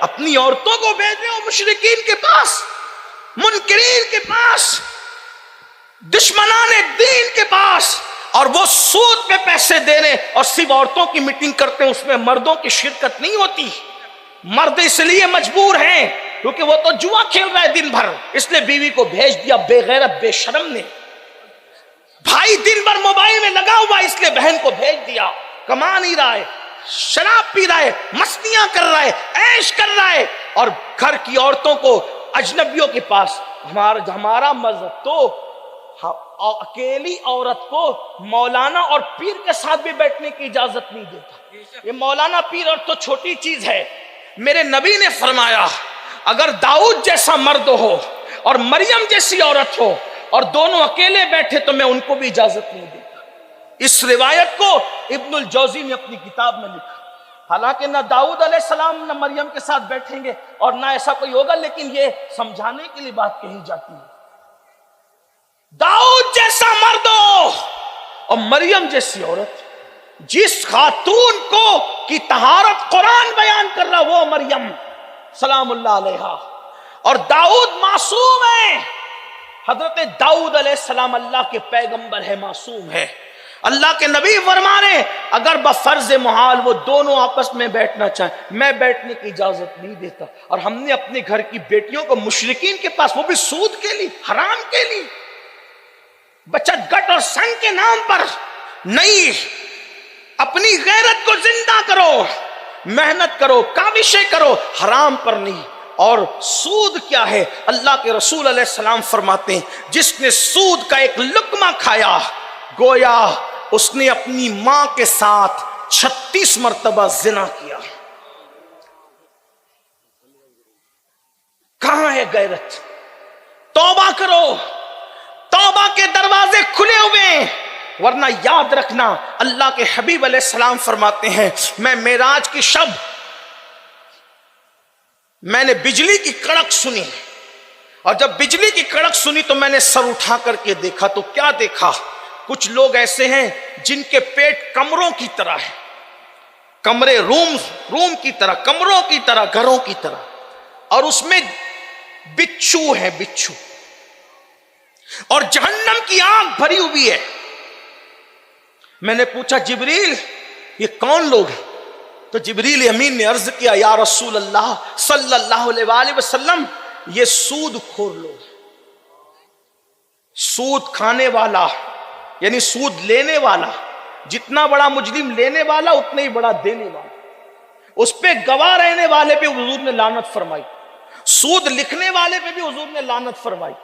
اپنی عورتوں کو بھیج رہے ہو مشرکین کے پاس، منکرین کے پاس، دشمنان دین کے پاس، اور وہ سود پہ پیسے دے رہے اور صرف عورتوں کی میٹنگ کرتے ہیں، اس میں مردوں کی شرکت نہیں ہوتی۔ مرد اس لیے مجبور ہیں کیونکہ وہ تو جوا کھیل رہا ہے دن بھر، اس لیے بیوی کو بھیج دیا بے غیرت بے شرم نے۔ بھائی دن بھر موبائل میں لگا ہوا اس لیے بہن کو بھیج دیا، کما نہیں رہا ہے، شراب پی رہا ہے، مستیاں کر رہا ہے، عیش کر رہا ہے، اور گھر کی عورتوں کو اجنبیوں کے پاس۔ ہمارا مذہب تو اکیلی عورت کو مولانا اور پیر کے ساتھ بھی بیٹھنے کی اجازت نہیں دیتا۔ یہ مولانا پیر اور تو چھوٹی چیز ہے، میرے نبی نے فرمایا اگر داؤد جیسا مرد ہو اور مریم جیسی عورت ہو اور دونوں اکیلے بیٹھے تو میں ان کو بھی اجازت نہیں دیتا۔ اس روایت کو ابن الجوزی نے اپنی کتاب میں لکھا۔ حالانکہ نہ داؤد علیہ السلام نہ مریم کے ساتھ بیٹھیں گے اور نہ ایسا کوئی ہوگا، لیکن یہ سمجھانے کے لیے بات کہی جاتی ہے۔ داؤد جیسا مرد ہو اور مریم جیسی عورت، جس خاتون کو کی طہارت قرآن بیان کر رہا وہ مریم سلام اللہ علیہا، اور داؤد معصوم ہے۔ حضرت داؤد علیہ السلام اللہ کے پیغمبر ہے، معصوم ہے۔ اللہ کے نبی فرما رہے اگر بفرض محال وہ دونوں آپس میں بیٹھنا چاہیں، میں بیٹھنے کی اجازت نہیں دیتا۔ اور ہم نے اپنے گھر کی بیٹیوں کو مشرکین کے پاس، وہ بھی سود کے لیے، حرام کے لیے، بچت گٹ اور سنگ کے نام پر نہیں۔ اپنی غیرت کو زندہ کرو، محنت کرو، کاوشیں کرو، حرام پر نہیں۔ اور سود کیا ہے؟ اللہ کے رسول علیہ السلام فرماتے ہیں جس نے سود کا ایک لقمہ کھایا گویا اس نے اپنی ماں کے ساتھ 36 مرتبہ زنا کیا۔ کہاں ہے غیرت؟ توبہ کرو، توبہ کے دروازے کھلے ہوئے ہیں، ورنہ یاد رکھنا اللہ کے حبیب علیہ السلام فرماتے ہیں میں معراج کی شب میں نے بجلی کی کڑک سنی، اور جب بجلی کی کڑک سنی تو میں نے سر اٹھا کر کے دیکھا تو کیا دیکھا؟ کچھ لوگ ایسے ہیں جن کے پیٹ کمروں کی طرح ہے، کمرے روم کی طرح، کمروں کی طرح، گھروں کی طرح، اور اس میں بچھو ہے، بچھو، اور جہنم کی آگ بھری ہوئی ہے۔ میں نے پوچھا جبریل یہ کون لوگ ہیں؟ تو جبریل امین نے عرض کیا یا رسول اللہ صلی اللہ علیہ وآلہ وسلم یہ سود خور لوگ، سود کھانے والا یعنی سود لینے والا، جتنا بڑا مجرم لینے والا اتنا ہی بڑا دینے والا۔ اس پہ گواہ رہنے والے پہ حضور نے لعنت فرمائی، سود لکھنے والے پہ بھی حضور نے لعنت فرمائی،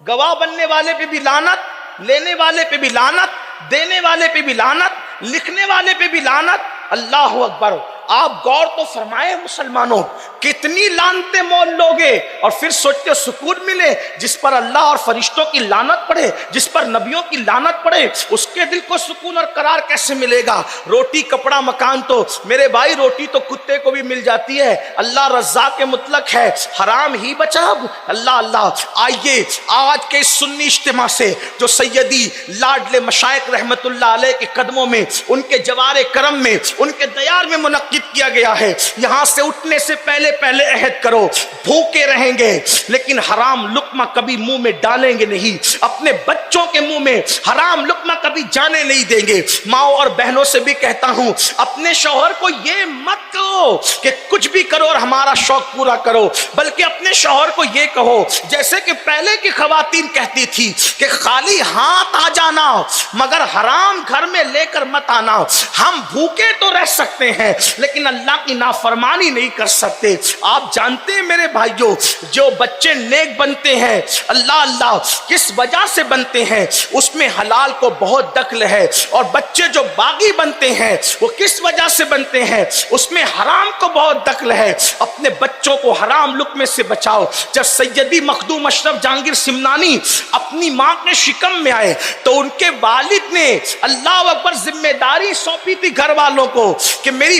گواہ بننے والے پہ بھی لعنت، لینے والے پہ بھی لعنت، دینے والے پہ بھی لعنت، لکھنے والے پہ بھی لعنت۔ اللہ اکبر! آپ غور تو فرمائے مسلمانوں، کتنی لعنتیں مول لوگے اور پھر سوچتے سکون ملے؟ جس پر اللہ اور فرشتوں کی لعنت پڑے، جس پر نبیوں کی لعنت پڑے، اس کے دل کو سکون اور قرار کیسے ملے گا؟ روٹی کپڑا مکان تو میرے بھائی روٹی تو کتے کو بھی مل جاتی ہے، اللہ رزاق کے مطلق ہے، حرام ہی بچا۔ اللہ اللہ! آئیے آج کے اس سنی اجتماع سے جو سیدی لاڈلے مشائخ رحمت اللہ علیہ کے قدموں میں، ان کے جوار کرم میں، ان کے دیار میں منعقد کیا گیا ہے، یہاں سے اٹھنے سے پہلے عہد کرو بھوکے رہیں گے لیکن حرام لقمہ کبھی منہ میں ڈالیں گے نہیں، اپنے بچوں کے منہ میں حرام لقمہ کبھی جانے نہیں دیں گے۔ ماؤں اور بہنوں سے بھی کہتا ہوں اپنے شوہر کو یہ مت کہو کہ کچھ بھی کرو اور ہمارا شوق پورا کرو، بلکہ اپنے شوہر کو یہ کہو جیسے کہ پہلے کی خواتین کہتی تھی کہ خالی ہاتھ آ جانا مگر حرام گھر میں لے کر مت آنا۔ ہم بھوکے تو رہ سکتے ہیں لیکن اللہ کی نافرمانی نہیں کر سکتے۔ آپ جانتے ہیں میرے بھائیوں جو بچے نیک بنتے ہیں اللہ اللہ کس وجہ سے بنتے ہیں؟ اس میں حلال کو بہت دخل ہے، اور بچے جو باغی بنتے ہیں وہ کس وجہ سے بنتے ہیں؟ اس میں حرام کو بہت دخل ہے۔ اپنے بچوں کو حرام لقمے سے بچاؤ۔ جب سیدی مخدوم اشرف جہانگیر سمنانی اپنی ماں کے شکم میں آئے تو ان کے والد نے اللہ اکبر ذمہ داری سونپی تھی گھر والوں کو کہ میری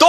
2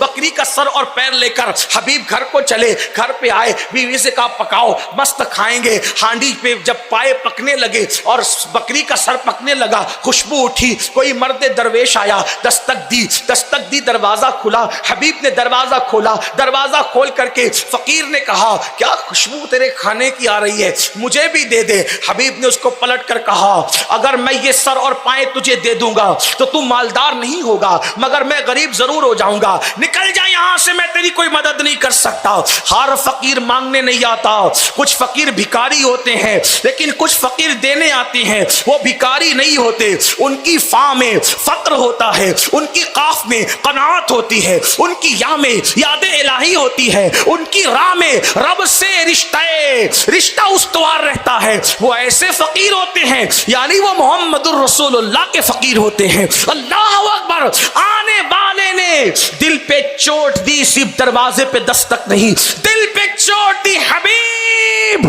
بکری کا سر اور پیر لے کر حبیب گھر کو چلے. گھر پہ آئے, بیوی سے کہا پکاؤ, مست کھائیں گے. ہانڈی پہ جب پائے پکنے لگے اور بکری کا سر پکنے لگا, خوشبو اٹھی. کوئی مرد درویش آیا, دستک دی, دروازہ کھلا. حبیب نے دروازہ کھولا. دروازہ کھول کر کے فقیر نے کہا کیا خوشبو تیرے کھانے کی آ رہی ہے, مجھے بھی دے دے. حبیب نے اس کو پلٹ کر کہا اگر میں یہ سر اور پائیں تجھے دے دوں گا تو تم مالدار نہیں ہوگا, مگر میں غریب ضرور ہو جاؤں گا. نکل جا یہاں سے, میں تیری کوئی مدد نہیں کر سکتا. ہر فقیر مانگنے نہیں آتا. کچھ فقیر بھکاری ہوتے ہیں, لیکن کچھ فقیر دینے آتے ہیں. وہ بھکاری نہیں ہوتے, ان کی فا میں فقر ہوتا ہے, ان کی قاف میں قناعت ہوتی ہے, ان کی یا میں یاد الہی ہوتی ہے, ان کی راہ میں رب سے رشتہ استوار رہتا ہے. وہ ایسے فقیر ہوتے ہیں, یعنی وہ محمد الرسول اللہ کے فقیر ہوتے ہیں. اللہ اکبر. آنے والے نے دل پہ چوٹ دی, صرف دروازے پہ دستک نہیں, دل پہ چوٹ دی. حبیب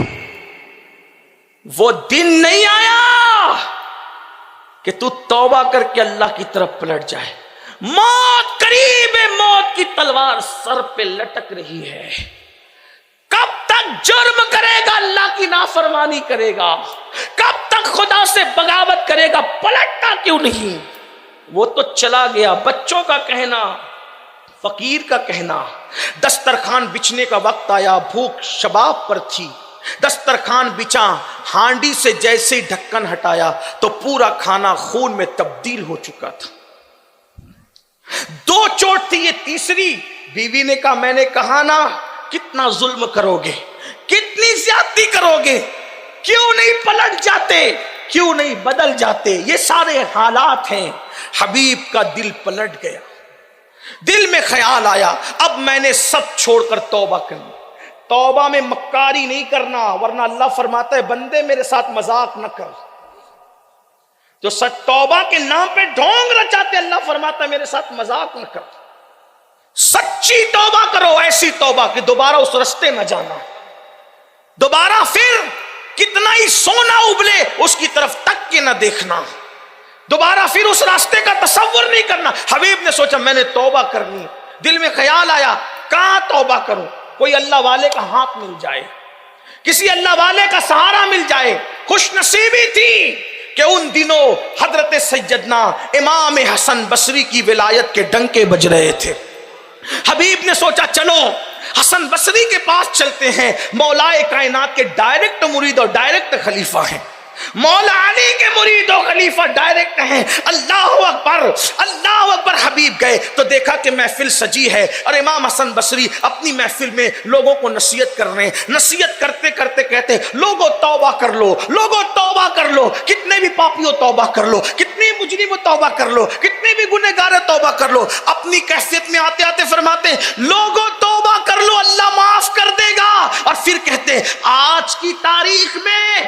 وہ دن نہیں آیا کہ تو توبہ کر کے اللہ کی طرف پلٹ جائے. موت قریب ہے, موت کی تلوار سر پہ لٹک رہی ہے. کب تک جرم کرے گا, اللہ کی نافرمانی کرے گا, کب تک خدا سے بغاوت کرے گا, پلٹتا کیوں نہیں؟ وہ تو چلا گیا. بچوں کا کہنا, فقیر کا کہنا, دسترخوان بچھنے کا وقت آیا, بھوک شباب پر تھی, دسترخوان بچا, ہانڈی سے جیسے ڈھکن ہٹایا تو پورا کھانا خون میں تبدیل ہو چکا تھا. 2 چوٹ تھی, یہ تیسری. بیوی نے کہا میں نے کہا نا کتنا ظلم کرو گے, کتنی زیادتی کرو گے, کیوں نہیں پلٹ جاتے, کیوں نہیں بدل جاتے؟ یہ سارے حالات ہیں. حبیب کا دل پلٹ گیا. دل میں خیال آیا اب میں نے سب چھوڑ کر توبہ کرنی. توبہ میں مکاری نہیں کرنا, ورنہ اللہ فرماتا ہے بندے میرے ساتھ مذاق نہ کر. جو توبہ کے نام پہ ڈھونگ رچاتے, اللہ فرماتا ہے میرے ساتھ مذاق نہ کر. سچی توبہ کرو, ایسی توبہ کہ دوبارہ اس رستے نہ جانا, دوبارہ پھر کتنا ہی سونا ابلے اس کی طرف تک کے نہ دیکھنا, دوبارہ پھر اس راستے کا تصور نہیں کرنا. حبیب نے سوچا میں نے توبہ کرنی. دل میں خیال آیا کہاں توبہ کروں, کوئی اللہ والے کا ہاتھ مل جائے, کسی اللہ والے کا سہارا مل جائے. خوش نصیبی تھی کہ ان دنوں حضرت سیدنا امام حسن بصری کی ولایت کے ڈنکے بج رہے تھے. حبیب نے سوچا چلو حسن بصری کے پاس چلتے ہیں, مولائے کائنات کے ڈائریکٹ مرید اور ڈائریکٹ خلیفہ ہیں, مولا علی کے مرید و خلیفہ ڈائریکٹ ہیں. اللہ اکبر, اللہ اکبر. حبیب گئے تو دیکھا کہ محفل سجی ہے اور امام حسن بصری اپنی محفل میں لوگوں کو نصیحت کر رہے ہیں. نصیحت کرتے کرتے کہتے لوگوں توبہ کر لو, لوگوں توبہ کر لو, کتنے بھی پاپیوں توبہ کر لو, کتنے مجرم توبہ کر لو, کتنے بھی گنہگار توبہ کر لو. اپنی کیفیت میں آتے آتے فرماتے لوگوں توبہ کر لو, اللہ معاف کر دے گا. اور پھر کہتے آج کی تاریخ میں